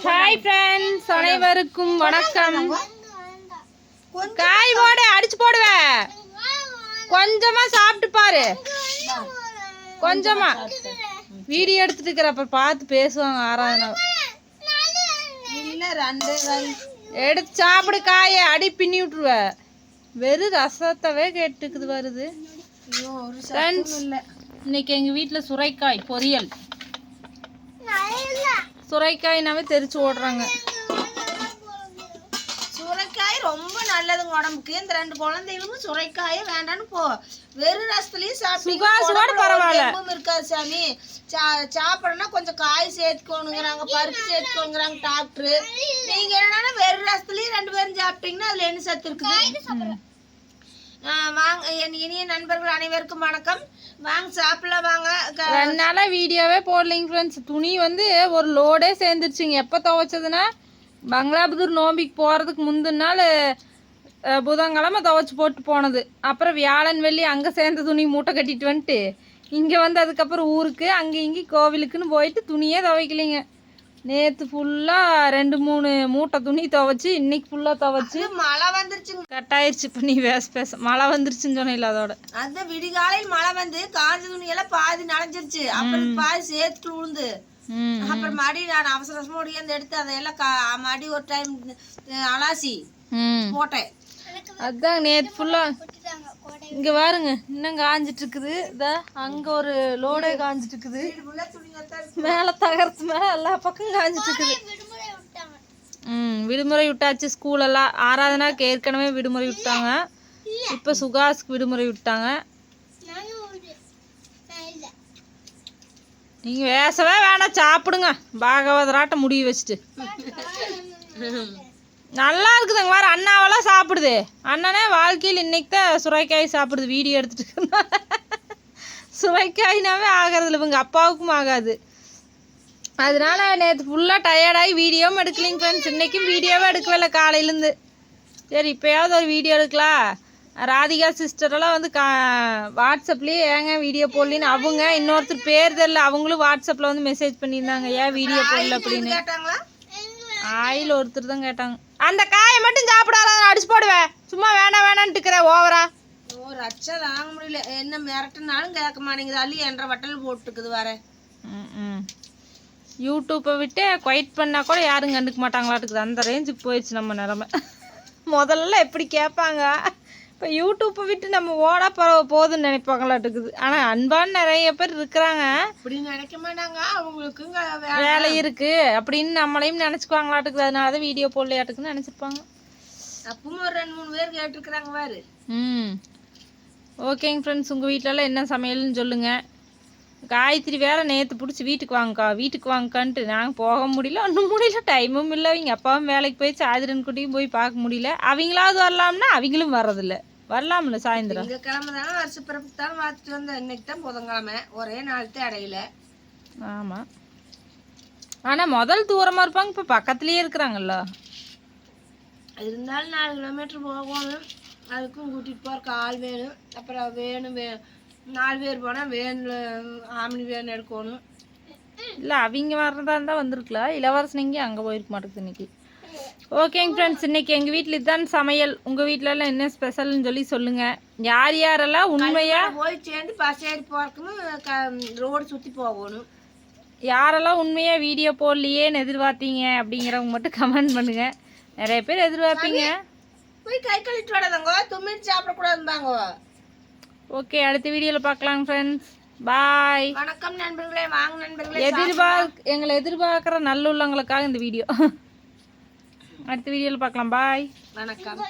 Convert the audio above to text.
Hi friends, அனைவருக்கும் வணக்கம். காய் போட அடிச்சு போடுவேன். கொஞ்சமா சாப்பிட்டு பாரு, கொஞ்சமா வீடியோ எடுத்துட்டு இருக்கிறப்ப பார்த்து பேசுவாங்க. ஆராதனை எடுத்து சாப்பிடு, காயை அடி பின்னி விட்டுருவ. வெறும் ரசத்தவே கேட்டுக்குது வருது. இன்னைக்கு எங்க வீட்டுல சுரைக்காய் பொரியல். சுரைக்காய்னாவே தெரிச்சு ஓடுறாங்க. சுரைக்காய் ரொம்ப நல்லதுங்க உடம்புக்கு. இந்த 2 குழந்தைகளும் சுரைக்காயே வேண்டான்னு போ வெறும் ரசத்துலயும் சாப்பிட்டு பரவாயில்ல இருக்காது சாமி. சாப்பிடணும்னா கொஞ்சம் காய் சேர்த்துக்கோணுங்கிறாங்க, பருப்பு சேர்த்துக்கோங்கிறாங்க டாக்டரு. நீங்க என்னன்னா வெறும் ரசத்துலயும் 2 பேரும் சாப்பிட்டீங்கன்னா அதுல என்ன சத்து இருக்குது? வாங்க என் இனிய நண்பர்கள் அனைவருக்கும் வணக்கம். வாங்க சாப்பிடலாம் வாங்க. 2 நாளா வீடியோவே போடலைங்க ஃப்ரெண்ட்ஸ். துணி வந்து ஒரு லோடே சேர்ந்துருச்சுங்க. எப்போ துவைச்சதுன்னா பங்களாபுதூர் நோம்பிக்கு போகிறதுக்கு முந்தின நாள் புதன்கிழமை துவைச்சி போட்டு போனது. அப்புறம் வியாழன் வெள்ளி அங்கே சேர்ந்த துணி மூட்டை கட்டிட்டு வந்துட்டு இங்கே வந்து அதுக்கப்புறம் ஊருக்கு அங்கே இங்கே கோவிலுக்குன்னு போயிட்டு துணியே துவைக்கலைங்க. நேற்று ஃபுல்லாக 2-3 மூட்டை துணி துவைச்சி இன்னைக்கு ஃபுல்லாக துவைச்சி மழை வந்துருச்சுங்க. கட்டாயிருச்சு. இப்போ நீ பேச மழை வந்துருச்சுன்னு சொன்ன அதோட அந்த விடிகாலையில் மழை வந்து காஞ்ச துணியெல்லாம் பாதி நனைஞ்சிருச்சு. அப்புறம் பாதி சேர்த்துட்டு விழுந்து அப்புறம் மறுபடியும் நான் அவசர அவசரமா ஓடியாந்து எடுத்து அதையெல்லாம் மறுபடியும் ஒரு டைம் அலாசி போட்டேன். அதுதான் நேற்று ஃபுல்லாக இங்கே பாருங்க இன்னும் காஞ்சிட்டு இருக்குது. இதா அங்கே ஒரு லோடே காஞ்சிட்டு இருக்குது. மேலே தகரத்து மேலே எல்லா பக்கம் காஞ்சிட்டு இருக்குது. விடுமுறை விட்டாச்சு. ஸ்கூலெல்லாம் ஆராதனாக்கு ஏற்கனவே விடுமுறை விட்டாங்க. இப்போ சுகாஸுக்கு விடுமுறை விட்டாங்க. நீங்கள் வேசவே வேணாம், சாப்பிடுங்க. பாகவதராட்ட முடிவு வச்சுட்டு நல்லா இருக்குதுங்க. வேறு அண்ணாவெல்லாம் சாப்பிடுது. அண்ணனே வாழ்க்கையில் இன்னைக்கு தான் சுரைக்காய் சாப்பிடுது. வீடியோ எடுத்துட்டு சுரைக்காய்னாவே ஆகிறது இல்லை, இவங்க அப்பாவுக்கும் ஆகாது. அதனால நேற்று ஃபுல்லாக டயர்டாகி வீடியோவும் எடுக்கலிங்க ஃப்ரெண்ட்ஸ். இன்றைக்கும் வீடியோவே எடுக்கவே இல்லை காலையிலேருந்து. சரி இப்போயாவது ஒரு வீடியோ எடுக்கலாம். ராதிகா சிஸ்டரெல்லாம் வந்து வாட்ஸ்அப்லேயே ஏங்க வீடியோ போடலின்னு அவங்க இன்னொருத்தர் பேர் தெரியல, அவங்களும் வாட்ஸ்அப்பில் வந்து மெசேஜ் பண்ணியிருந்தாங்க ஏன் வீடியோ போடல அப்படின்னு. ஆயில் ஒருத்தர் தான் கேட்டாங்க. அந்த காயை மட்டும் சாப்பிடாத, அடிச்சு போடுவேன். சும்மா வேணாம் வேணான்ட்டு இருக்கிற ஓவரா. ஒரு அச்சா தாங்க முடியல. என்ன மிரட்டினாலும் கேட்க மாட்டேங்குது. அள்ளி என்ற வட்டல் போட்டுக்குது வர. யூடியூப்பை விட்டு குவைட் பண்ணால் கூட யாரும் கண்டுக்க மாட்டாங்களாட்டுக்குது. அந்த ரேஞ்சுக்கு போயிடுச்சு நம்ம நிலமை. முதல்ல எப்படி கேட்பாங்க, இப்போ யூடியூப்பை விட்டு நம்ம ஓடா போகுதுன்னு நினைப்பாங்களாட்டுக்குது. ஆனால் அன்பான நிறைய பேர் இருக்கிறாங்க. அப்படி நினைக்க மாட்டாங்க. அவங்களுக்கு வேலை இருக்குது அப்படின்னு நம்மளையும் நினச்சிக்குவாங்களாட்டுக்குது. அதனால தான் வீடியோ போடலையாட்டுக்குன்னு நினச்சிருப்பாங்க. அப்பவும் ஒரு 2-3 பேர் கேட்டிருக்கிறாங்க பாரு. ஓகேங்க ஃப்ரெண்ட்ஸ், உங்கள் வீட்டிலலாம் என்ன சமையல்னு சொல்லுங்கள். காயத்ரி வேறு நேற்று பிடிச்சி வீட்டுக்கு வாங்கக்கான்ட்டு நாங்கள் போக முடியல, ஒன்றும் முடியல, டைமும் இல்லை. அவங்க அப்பாவும் வேலைக்கு போய் சாதிரன் குட்டியும் போய் பார்க்க முடியல. அவங்களாவது வரலாம்னா அவங்களும் வர்றதில்ல. வரலாம்ல சாயந்தரம். இந்த கிழமை தானே வருஷ பிறப்புக்கு தானே பார்த்துட்டு வந்தேன். இன்னைக்கு தான் புதன்கிழமை, ஒரே நாள்தே அடையில. ஆமாம், ஆனால் முதல் தூரமாக இருப்பாங்க, இப்போ பக்கத்துலேயே இருக்கிறாங்கல்ல. இருந்தாலும் 4 கிலோமீட்டர் போகணும். அதுக்கும் கூட்டிகிட்டு போகிறக்கு ஆள் வேணும். அப்புறம் வேணும் 4 பேர் போனால் வேனில் ஆமினி வேன் எடுக்கணும். இல்லை அவங்க வர்றதா இருந்தால் வந்திருக்கலாம். இளவரசன் இங்கே அங்கே போயிருக்க மாட்டேங்குது இன்னைக்கு. ஓகேங்க ஃப்ரெண்ட்ஸ், இன்றைக்கி எங்கள் வீட்டில் இதுதான் சமையல். உங்கள் வீட்டிலலாம் என்ன ஸ்பெஷல்னு சொல்லி சொல்லுங்கள். யார் யாரெல்லாம் உண்மையாக போய் சேர்ந்து பஸ் ஏறி போகிறக்குன்னு ரோடு சுற்றி போகணும். யாரெல்லாம் உண்மையாக வீடியோ போடலையேன்னு எதிர்பார்த்தீங்க அப்படிங்கிறவங்க மட்டும் கமெண்ட் பண்ணுங்கள். நிறைய பேர் எதிர்பார்ப்பீங்க. போய் கை கழிட்டு விடாதங்க, தும்மிட்டு சாப்பிடக்கூடாதும்பாங்க. ஓகே, அடுத்த வீடியோவில் பார்க்கலாம் ஃப்ரெண்ட்ஸ். பாய். வணக்கம் நண்பர்களே. வாங்க நண்பர்களே. எங்களை எதிர்பார்க்குற நல்லுள்ளவங்களுக்காக இந்த வீடியோ. அடுத்த வீடியோவில் பார்க்கலாம். பாய். வணக்கம்.